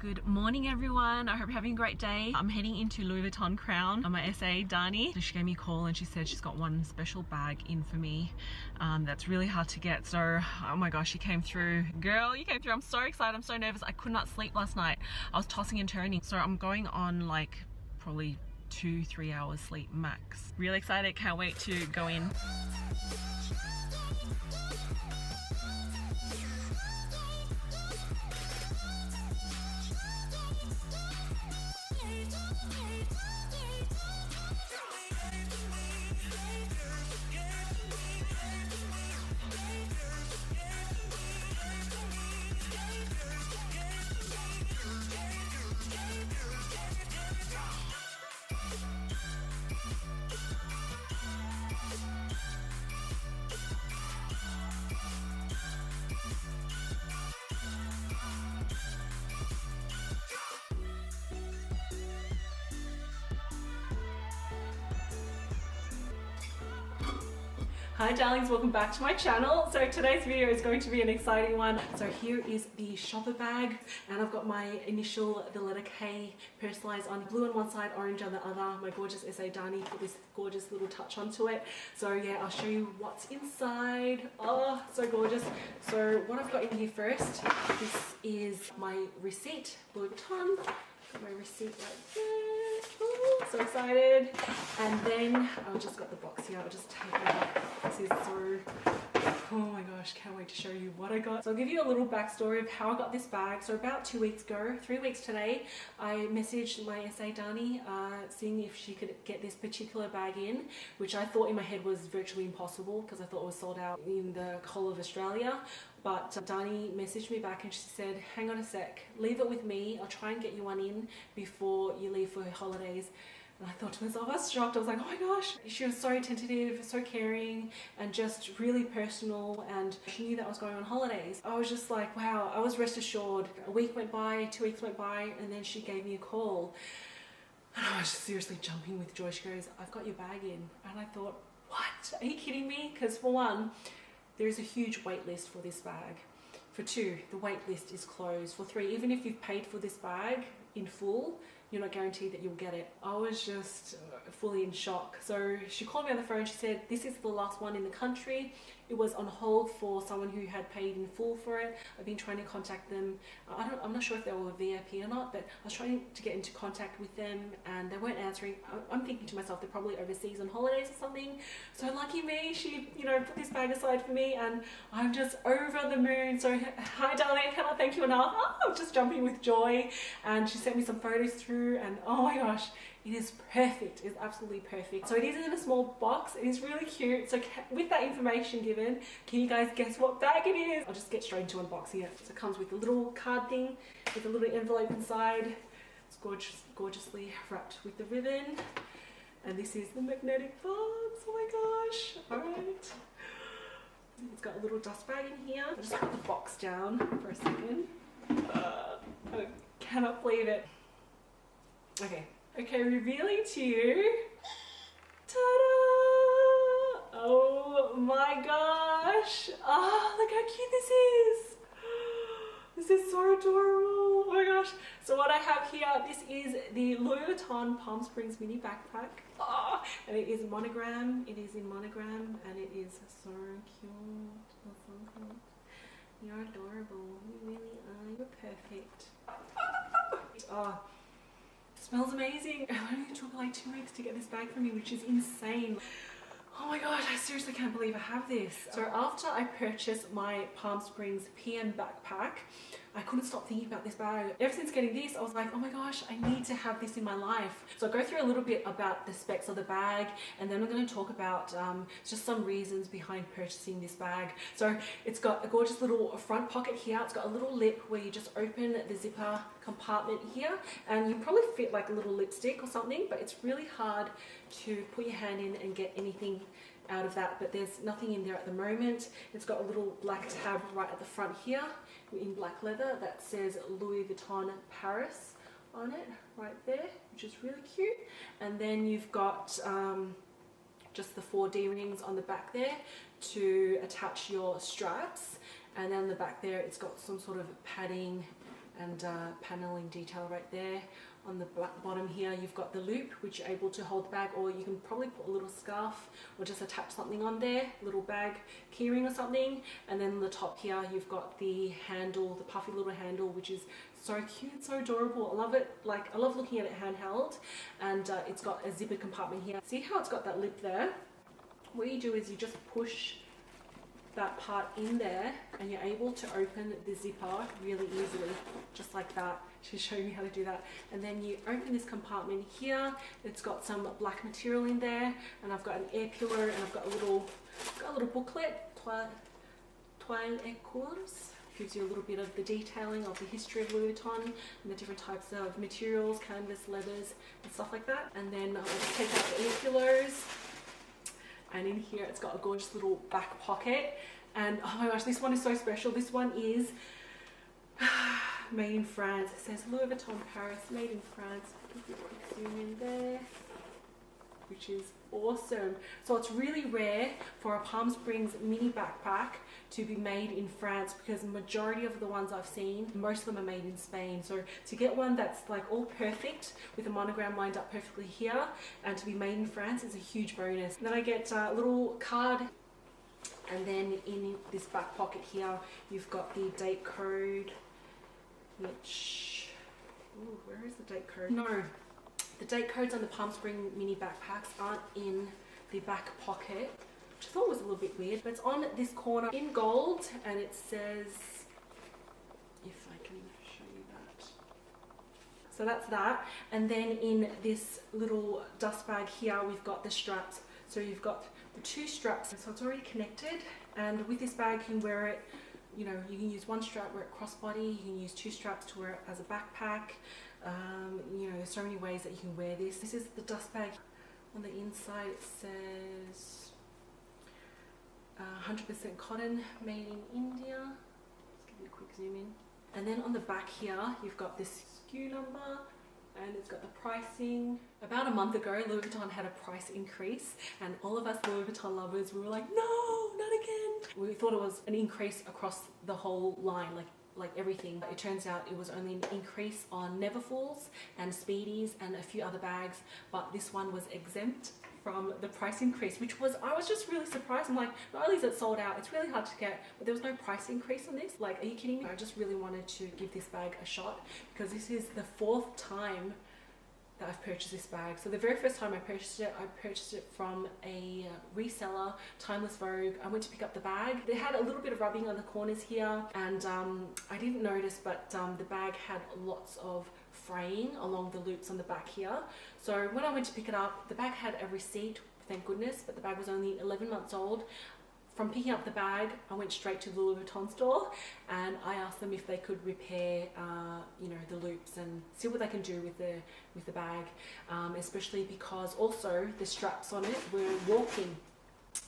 Good morning everyone, I hope you're having a great day. I'm heading into Louis Vuitton Crown on my SA Dani. So she gave me a call and she said she's got one special bag in for me that's really hard to get. So oh my gosh, she came through. Girl, you came through. I'm so excited, I'm so nervous. I could not sleep last night. I was tossing and turning. So I'm going on like probably 2-3 hours sleep max. Really excited, can't wait to go in. Hi darlings, welcome back to my channel. So today's video is going to be an exciting one. So here is the shopper bag and I've got my initial, the letter K personalized on blue on one side, orange on the other. My gorgeous SA Dani put this gorgeous little touch onto it. So yeah, I'll show you what's inside. Oh, so gorgeous. So what I've got in here first, this is my receipt, Louis Vuitton. Got my receipt right there. Ooh, so excited. And then I've just got the box here. I'll just take it out. This is so, oh my gosh, can't wait to show you what I got. So I'll give you a little backstory of how I got this bag. So about 2 weeks ago, 3 weeks today, I messaged my SA Dani seeing if she could get this particular bag in, which I thought in my head was virtually impossible because I thought it was sold out in the whole of Australia. But Dani messaged me back and she said, hang on a sec, leave it with me. I'll try and get you one in before you leave for holidays. And I thought to myself, I was shocked. I was like, oh my gosh. She was so attentive, so caring, and just really personal. And she knew that I was going on holidays. I was just like, wow, I was rest assured. A week went by, 2 weeks went by, and then she gave me a call. And I was just seriously jumping with joy. She goes, I've got your bag in. And I thought, what? Are you kidding me? Because for one, there is a huge wait list for this bag. For two, the wait list is closed. For three, even if you've paid for this bag in full, you're not guaranteed that you'll get it. I was just fully in shock. So she called me on the phone. She said, this is the last one in the country. It was on hold for someone who had paid in full for it. I've been trying to contact them. I'm not sure if they were VIP or not, but I was trying to get into contact with them and they weren't answering. I'm thinking to myself, they're probably overseas on holidays or something. So lucky me, she, put this bag aside for me and I'm just over the moon. So hi darling, I cannot thank you enough. Oh, I'm just jumping with joy. And she sent me some photos through and oh my gosh, it is perfect. It's absolutely perfect. So it is in a small box. It is really cute. So with that information given, can you guys guess what bag it is? I'll just get straight into unboxing it. So it comes with a little card thing with a little envelope inside. It's gorgeously wrapped with the ribbon. And this is the magnetic box. Oh my gosh. All right. It's got a little dust bag in here. I'll just put the box down for a second. I cannot believe it. Okay, revealing to you. Ta-da! Oh my gosh. Oh, look how cute this is. This is so adorable. Oh my gosh. So what I have here, this is the Louis Vuitton Palm Springs mini backpack. Oh, and it is monogram. It is in monogram and it is so cute. That's so cute. You're adorable. You really are. You're perfect. Oh. Smells amazing. It only took like 2 weeks to get this bag for me, which is insane. Oh my gosh, I seriously can't believe I have this. So after I purchased my Palm Springs PM backpack, I couldn't stop thinking about this bag. Ever since getting this, I was like, oh my gosh, I need to have this in my life. So I'll go through a little bit about the specs of the bag, and then I'm going to talk about just some reasons behind purchasing this bag. So it's got a gorgeous little front pocket here. It's got a little lip where you just open the zipper compartment here, and you probably fit like a little lipstick or something, but it's really hard to put your hand in and get anything out of that, but there's nothing in there at the moment. It's got a little black tab right at the front here in black leather that says Louis Vuitton Paris on it right there, which is really cute. And then you've got just the 4 D-rings on the back there to attach your straps, and then on the back there it's got some sort of padding and paneling detail right there. On the bottom here you've got the loop, which you're able to hold the bag, or you can probably put a little scarf or just attach something on there, little bag keyring or something. And then on the top here you've got the handle, the puffy little handle, which is so cute, so adorable. I love it. Like, I love looking at it handheld. And it's got a zipper compartment here. See how it's got that lip there? What you do is you just push that part in there and you're able to open the zipper really easily, just like that. She's showing me how to do that. And then you open this compartment here. It's got some black material in there, and I've got an air pillar, and I've got a little booklet, Toile et Cours. Gives you a little bit of the detailing of the history of Louis Vuitton and the different types of materials, canvas, leathers, and stuff like that. And then I'll just take out the ear pillows. And in here it's got a gorgeous little back pocket. And oh my gosh, this one is so special. This one is made in France. It says Louis Vuitton Paris, made in France. Give you a quick zoom in there, which is awesome. So it's really rare for a Palm Springs mini backpack to be made in France, because the majority of the ones I've seen, most of them are made in Spain. So to get one that's like all perfect with a monogram lined up perfectly here and to be made in France is a huge bonus. And then I get a little card, and then in this back pocket here you've got the date code, which, ooh, where is the date code? No, the date codes on the Palm Spring mini backpacks aren't in the back pocket, which I thought was a little bit weird, but it's on this corner in gold, and it says, if I can show you that. So that's that. And then in this little dust bag here we've got the straps. So you've got the two straps, so it's already connected, and with this bag you can wear it, you know, you can use one strap, wear it crossbody, you can use two straps to wear it as a backpack. You know, there's so many ways that you can wear this. This is the dust bag. On the inside it says 100% cotton, made in India. Let's give you a quick zoom in. And then on the back here you've got this SKU number, and it's got the pricing. About a month ago Louis Vuitton had a price increase, and all of us Louis Vuitton lovers, we were like, no, not again. We thought it was an increase across the whole line, like everything. It turns out it was only an increase on Neverfulls and Speedies and a few other bags, but this one was exempt from the price increase, which was, I was just really surprised. I'm like, not only is it sold out, it's really hard to get, but there was no price increase on this. Like, are you kidding me? I just really wanted to give this bag a shot, because this is the 4th time that I've purchased this bag. So the very first time I purchased it from a reseller, Timeless Vogue. I went to pick up the bag. They had a little bit of rubbing on the corners here, and I didn't notice, but the bag had lots of fraying along the loops on the back here. So when I went to pick it up, the bag had a receipt, thank goodness, but the bag was only 11 months old. From picking up the bag, I went straight to the Louis Vuitton store, and I asked them if they could repair, you know, the loops and see what they can do with the bag, especially because also the straps on it were warping.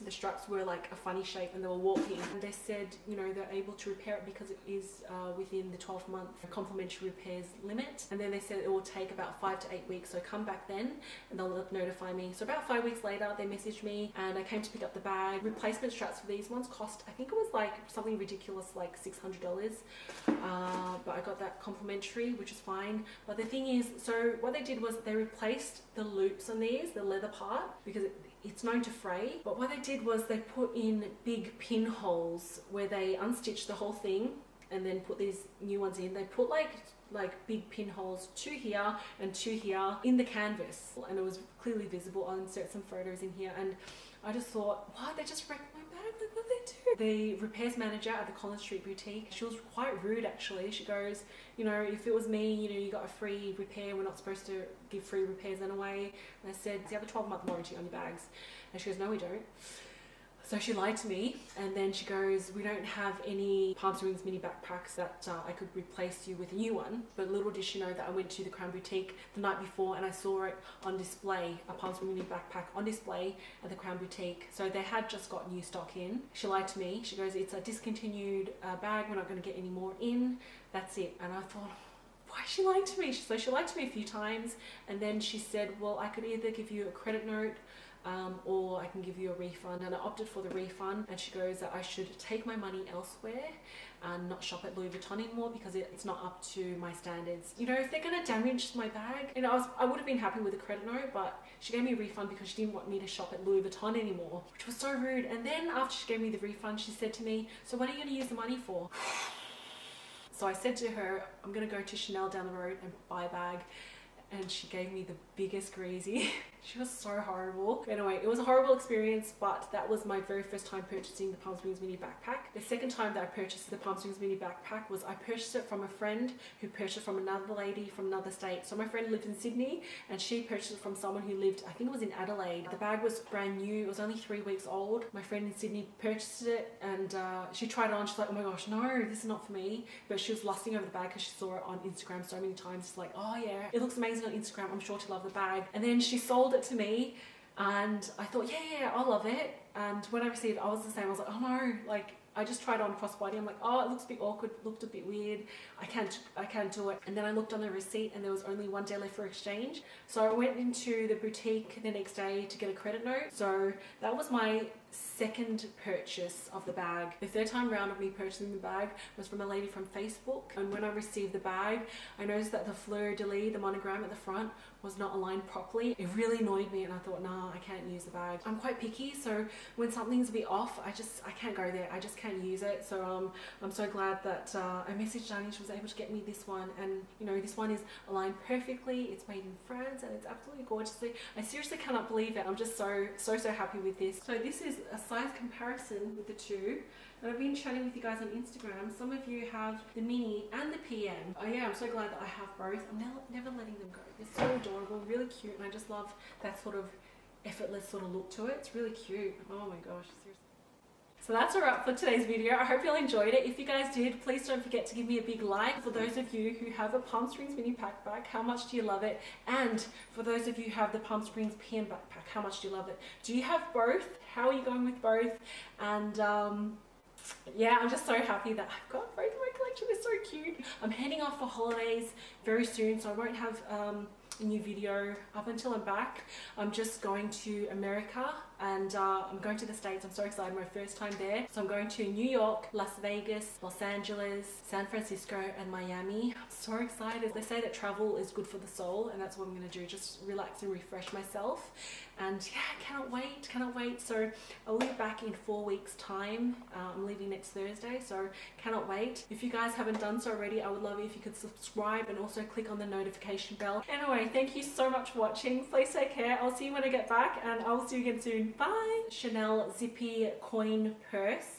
The straps were like a funny shape and they were warping. And they said, you know, they're able to repair it because it is within the 12-month complimentary repairs limit. And then they said it will take about 5 to 8 weeks. So come back then and they'll notify me. So about 5 weeks later, they messaged me and I came to pick up the bag. Replacement straps for these ones cost, I think it was like something ridiculous, like $600. But I got that complimentary, which is fine. But the thing is, so what they did was they replaced the loops on these, the leather part, because it's known to fray. But what they did was they put in big pinholes where they unstitched the whole thing and then put these new ones in. They put like big pinholes, 2 here and 2 here in the canvas, and it was clearly visible. I'll insert some photos in here, and I just thought, what, they just wrecked my bag, like what did they do? The repairs manager at the Collins Street boutique, she was quite rude actually. She goes, you know, if it was me, you know, you got a free repair, we're not supposed to give free repairs anyway. And I said, do you have a 12-month warranty on your bags? And she goes, no, we don't. So she lied to me, and then she goes, we don't have any Palm Springs mini backpacks that I could replace you with a new one. But little did she know that I went to the Crown Boutique the night before and I saw it on display, a Palm Springs mini backpack on display at the Crown Boutique. So they had just got new stock in. She lied to me. She goes, it's a discontinued bag, we're not going to get any more in. That's it. And I thought, why is she lying to me? So she lied to me a few times, and then she said, well, I could either give you a credit note or I can give you a refund. And I opted for the refund, and she goes that I should take my money elsewhere and not shop at Louis Vuitton anymore because it's not up to my standards. You know, if they're gonna damage my bag, you know, I would have been happy with a credit note, but she gave me a refund because she didn't want me to shop at Louis Vuitton anymore, which was so rude. And then after she gave me the refund, she said to me, so what are you gonna use the money for? So I said to her, I'm gonna go to Chanel down the road and buy a bag. And she gave me the biggest greasy. She was so horrible. Anyway, it was a horrible experience, but that was my very first time purchasing the Palm Springs mini backpack. The second time that I purchased the Palm Springs mini backpack was I purchased it from a friend who purchased it from another lady from another state. So my friend lived in Sydney and she purchased it from someone who lived, I think it was in Adelaide. The bag was brand new. It was only 3 weeks old. My friend in Sydney purchased it and she tried it on. She's like, oh my gosh, no, this is not for me. But she was lusting over the bag because she saw it on Instagram so many times. She's like, oh yeah, it looks amazing on Instagram. I'm sure to love the bag. And then she sold it to me and I thought, yeah, I love it. And when I received it, I was the same. I was like, oh no, like I just tried it on crossbody. I'm like, oh, it looks a bit awkward, looked a bit weird. I can't do it. And then I looked on the receipt and there was only 1 day left for exchange. So I went into the boutique the next day to get a credit note. So that was my second purchase of the bag. The third time round of me purchasing the bag was from a lady from Facebook. And when I received the bag, I noticed that the fleur-de-lis, the monogram at the front, was not aligned properly. It really annoyed me and I thought, nah, I can't use the bag. I'm quite picky, so when something's a bit off, I can't go there. I just can't use it. So I'm so glad that I messaged Dani. She was able to get me this one, and you know, this one is aligned perfectly. It's made in France and it's absolutely gorgeous. I seriously cannot believe it. I'm just so happy with this. So this is a size comparison with the two. And I've been chatting with you guys on Instagram. Some of you have the mini and the PM. Oh yeah, I'm so glad that I have both. I'm never letting them go. They're so adorable, really cute, and I just love that sort of effortless sort of look to it. It's really cute. Oh my gosh, seriously. So that's a wrap for today's video. I hope you all enjoyed it. If you guys did, please don't forget to give me a big like. For those of you who have a Palm Springs mini backpack, how much do you love it? And for those of you who have the Palm Springs PM backpack, how much do you love it? Do you have both? How are you going with both? And yeah, I'm just so happy that I've got both of my collection. It's so cute. I'm heading off for holidays very soon, so I won't have a new video up until I'm back. I'm just going to America and I'm going to the States. I'm so excited, my first time there. So I'm going to New York, Las Vegas, Los Angeles, San Francisco and Miami. I'm so excited. They say that travel is good for the soul, and that's what I'm going to do, just relax and refresh myself. And yeah, cannot wait. So I'll be back in 4 weeks time. I'm leaving next Thursday, so cannot wait. If you guys haven't done so already, I would love it if you could subscribe and also click on the notification bell. Anyway, thank you so much for watching. Please take care. I'll see you when I get back, and I will see you again soon. Bye. Chanel zippy coin purse.